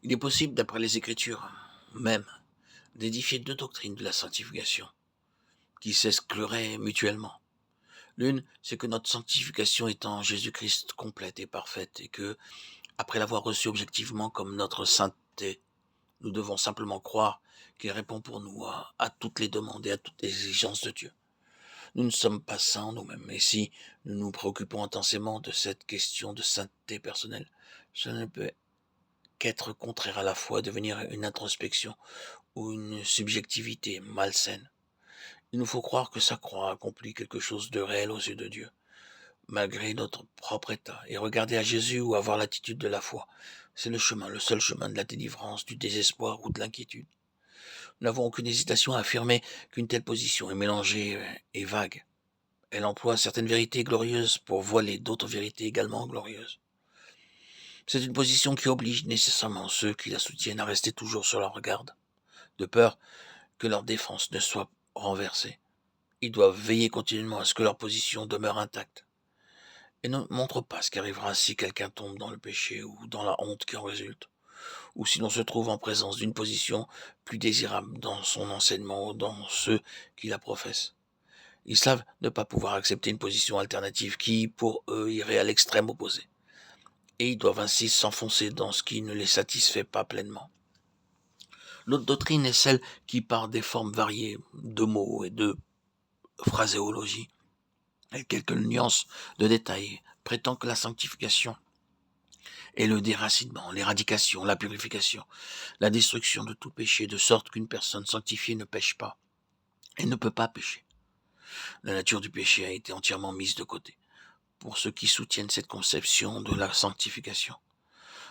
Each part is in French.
Il est possible, d'après les Écritures même, d'édifier deux doctrines de la sanctification, qui s'excluraient mutuellement. L'une, c'est que notre sanctification est en Jésus-Christ complète et parfaite, et que, après l'avoir reçu objectivement comme notre sainteté, nous devons simplement croire qu'il répond pour nous à toutes les demandes et à toutes les exigences de Dieu. Nous ne sommes pas saints en nous-mêmes, et si nous nous préoccupons intensément de cette question de sainteté personnelle, cela ne peut qu'être contraire à la foi, devenir une introspection ou une subjectivité malsaine. Il nous faut croire que sa croix accomplit quelque chose de réel aux yeux de Dieu, malgré notre propre état, et regarder à Jésus ou avoir l'attitude de la foi. C'est le chemin, le seul chemin de la délivrance, du désespoir ou de l'inquiétude. Nous n'avons aucune hésitation à affirmer qu'une telle position est mélangée et vague. Elle emploie certaines vérités glorieuses pour voiler d'autres vérités également glorieuses. C'est une position qui oblige nécessairement ceux qui la soutiennent à rester toujours sur leur garde, de peur que leur défense ne soit renversée. Ils doivent veiller continuellement à ce que leur position demeure intacte et ne montre pas ce qui arrivera si quelqu'un tombe dans le péché ou dans la honte qui en résulte, ou si l'on se trouve en présence d'une position plus désirable dans son enseignement ou dans ceux qui la professent. Ils savent ne pas pouvoir accepter une position alternative qui, pour eux, irait à l'extrême opposé, et ils doivent ainsi s'enfoncer dans ce qui ne les satisfait pas pleinement. L'autre doctrine est celle qui, par des formes variées de mots et de phraséologie, et quelques nuances de détails, prétend que la sanctification est le déracinement, l'éradication, la purification, la destruction de tout péché, de sorte qu'une personne sanctifiée ne pêche pas et ne peut pas pécher. La nature du péché a été entièrement mise de côté pour ceux qui soutiennent cette conception de la sanctification.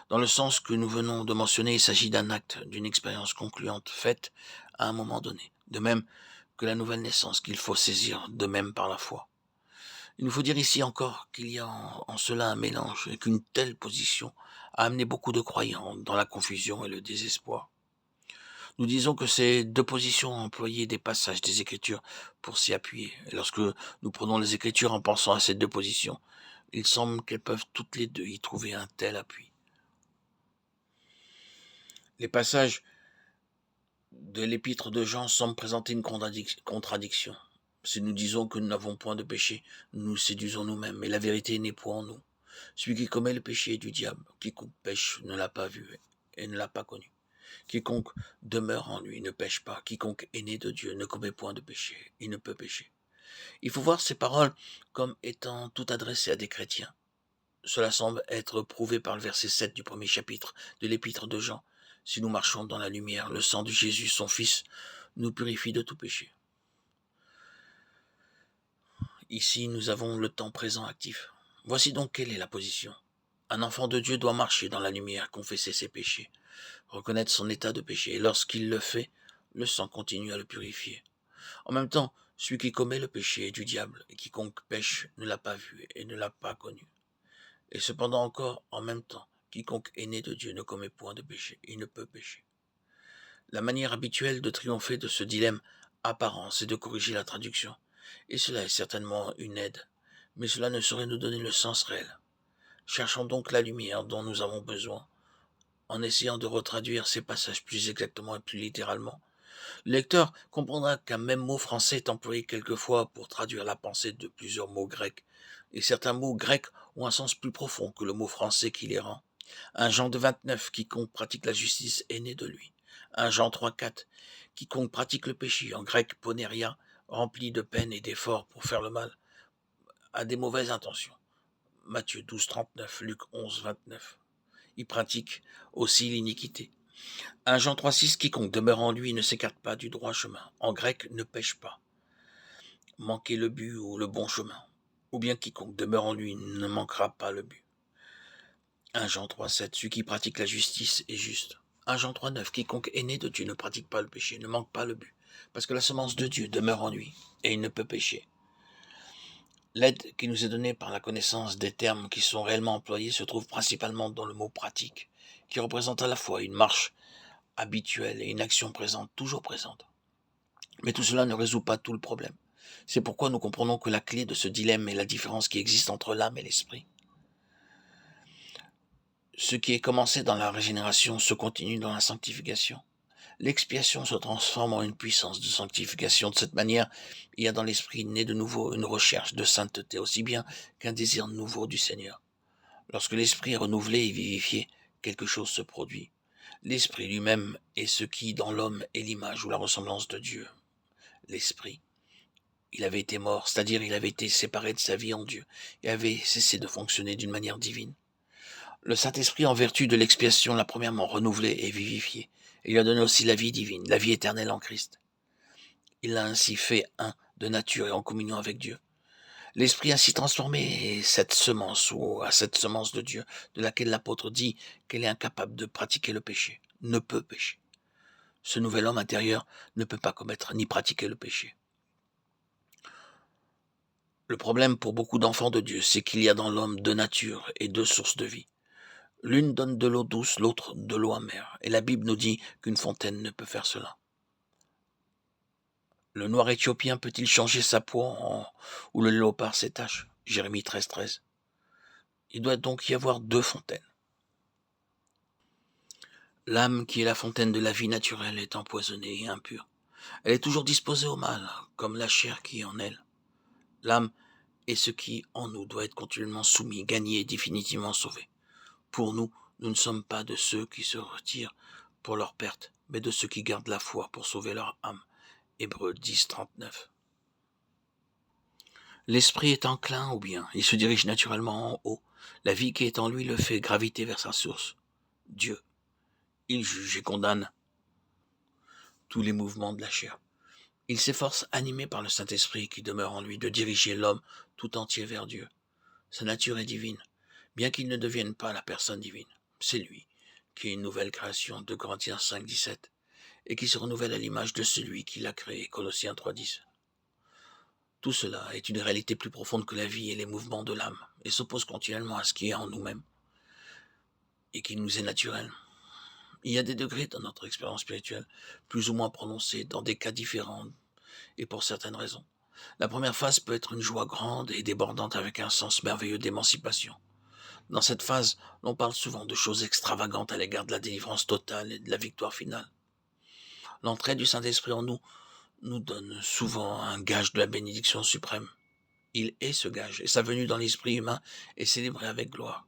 Dans le sens que nous venons de mentionner, il s'agit d'un acte, d'une expérience concluante faite à un moment donné, de même que la nouvelle naissance qu'il faut saisir de même par la foi. Il nous faut dire ici encore qu'il y a en cela un mélange et qu'une telle position a amené beaucoup de croyants dans la confusion et le désespoir. Nous disons que ces deux positions ont employé des passages des Écritures pour s'y appuyer. Et lorsque nous prenons les Écritures en pensant à ces deux positions, il semble qu'elles peuvent toutes les deux y trouver un tel appui. Les passages de l'épître de Jean semblent présenter une contradiction. Si nous disons que nous n'avons point de péché, nous nous séduisons nous-mêmes, et la vérité n'est point en nous. Celui qui commet le péché est du diable. Quiconque pêche ne l'a pas vu et ne l'a pas connu. Quiconque demeure en lui ne pêche pas. Quiconque est né de Dieu ne commet point de péché. Il ne peut pécher. Il faut voir ces paroles comme étant toutes adressées à des chrétiens. Cela semble être prouvé par le verset 7 du premier chapitre de l'épître de Jean. Si nous marchons dans la lumière, le sang de Jésus, son Fils, nous purifie de tout péché. Ici, nous avons le temps présent actif. Voici donc quelle est la position. Un enfant de Dieu doit marcher dans la lumière, confesser ses péchés, reconnaître son état de péché, et lorsqu'il le fait, le sang continue à le purifier. En même temps, celui qui commet le péché est du diable, et quiconque pêche ne l'a pas vu et ne l'a pas connu. Et cependant encore, en même temps, quiconque est né de Dieu ne commet point de péché, il ne peut pécher. La manière habituelle de triompher de ce dilemme apparent, c'est de corriger la traduction, et cela est certainement une aide, mais cela ne saurait nous donner le sens réel. Cherchons donc la lumière dont nous avons besoin, en essayant de retraduire ces passages plus exactement et plus littéralement. Le lecteur comprendra qu'un même mot français est employé quelquefois pour traduire la pensée de plusieurs mots grecs, et certains mots grecs ont un sens plus profond que le mot français qui les rend. Un Jean de 29, quiconque pratique la justice est né de lui. Un Jean 3,4, quiconque pratique le péché, en grec poneria, rempli de peine et d'efforts pour faire le mal, a des mauvaises intentions. Matthieu 12,39, Luc 11,29. Il pratique aussi l'iniquité. Un Jean 3,6, quiconque demeure en lui ne s'écarte pas du droit chemin. En grec, ne pêche pas. Manquer le but ou le bon chemin. Ou bien quiconque demeure en lui ne manquera pas le but. 1 Jean 3,7, celui qui pratique la justice est juste. 1 Jean 3,9, quiconque est né de Dieu ne pratique pas le péché, ne manque pas le but. Parce que la semence de Dieu demeure en lui, et il ne peut pécher. L'aide qui nous est donnée par la connaissance des termes qui sont réellement employés se trouve principalement dans le mot pratique, qui représente à la fois une marche habituelle et une action présente, toujours présente. Mais tout cela ne résout pas tout le problème. C'est pourquoi nous comprenons que la clé de ce dilemme est la différence qui existe entre l'âme et l'esprit. Ce qui est commencé dans la régénération se continue dans la sanctification. L'expiation se transforme en une puissance de sanctification. De cette manière, il y a dans l'esprit né de nouveau une recherche de sainteté, aussi bien qu'un désir nouveau du Seigneur. Lorsque l'esprit est renouvelé et vivifié, quelque chose se produit. L'esprit lui-même est ce qui, dans l'homme, est l'image ou la ressemblance de Dieu. L'esprit, il avait été mort, c'est-à-dire il avait été séparé de sa vie en Dieu et avait cessé de fonctionner d'une manière divine. Le Saint-Esprit, en vertu de l'expiation, l'a premièrement renouvelé et vivifié. Il lui a donné aussi la vie divine, la vie éternelle en Christ. Il l'a ainsi fait un de nature et en communion avec Dieu. L'Esprit ainsi transformé est cette semence ou à cette semence de Dieu, de laquelle l'apôtre dit qu'elle est incapable de pratiquer le péché, ne peut pécher. Ce nouvel homme intérieur ne peut pas commettre ni pratiquer le péché. Le problème pour beaucoup d'enfants de Dieu, c'est qu'il y a dans l'homme deux natures et deux sources de vie. L'une donne de l'eau douce, l'autre de l'eau amère. Et la Bible nous dit qu'une fontaine ne peut faire cela. Le noir éthiopien peut-il changer sa peau ou le léopard ses taches? Jérémie 13,13. Il doit donc y avoir deux fontaines. L'âme, qui est la fontaine de la vie naturelle, est empoisonnée et impure. Elle est toujours disposée au mal, comme la chair qui est en elle. L'âme est ce qui, en nous, doit être continuellement soumis, gagné et définitivement sauvé. Pour nous, nous ne sommes pas de ceux qui se retirent pour leur perte, mais de ceux qui gardent la foi pour sauver leur âme. Hébreux 10, 39. L'esprit est enclin au bien, il se dirige naturellement en haut. La vie qui est en lui le fait graviter vers sa source, Dieu. Il juge et condamne tous les mouvements de la chair. Il s'efforce, animé par le Saint-Esprit qui demeure en lui, de diriger l'homme tout entier vers Dieu. Sa nature est divine, bien qu'il ne devienne pas la personne divine. C'est lui qui est une nouvelle création, de Corinthiens 5, 17, et qui se renouvelle à l'image de celui qui l'a créé, Colossiens 3, 10. Tout cela est une réalité plus profonde que la vie et les mouvements de l'âme, et s'oppose continuellement à ce qui est en nous-mêmes, et qui nous est naturel. Il y a des degrés dans notre expérience spirituelle, plus ou moins prononcés, dans des cas différents, et pour certaines raisons. La première phase peut être une joie grande et débordante avec un sens merveilleux d'émancipation. Dans cette phase, l'on parle souvent de choses extravagantes à l'égard de la délivrance totale et de la victoire finale. L'entrée du Saint-Esprit en nous donne souvent un gage de la bénédiction suprême. Il est ce gage, et sa venue dans l'esprit humain est célébrée avec gloire.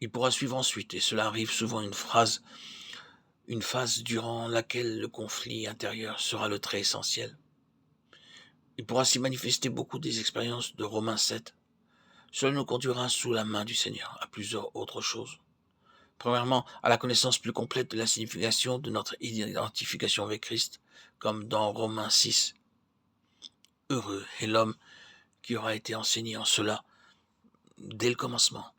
Il pourra suivre ensuite, et cela arrive souvent une phase durant laquelle le conflit intérieur sera le trait essentiel. Il pourra s'y manifester beaucoup des expériences de Romains 7. Cela nous conduira sous la main du Seigneur à plusieurs autres choses. Premièrement, à la connaissance plus complète de la signification de notre identification avec Christ, comme dans Romains 6. Heureux est l'homme qui aura été enseigné en cela dès le commencement,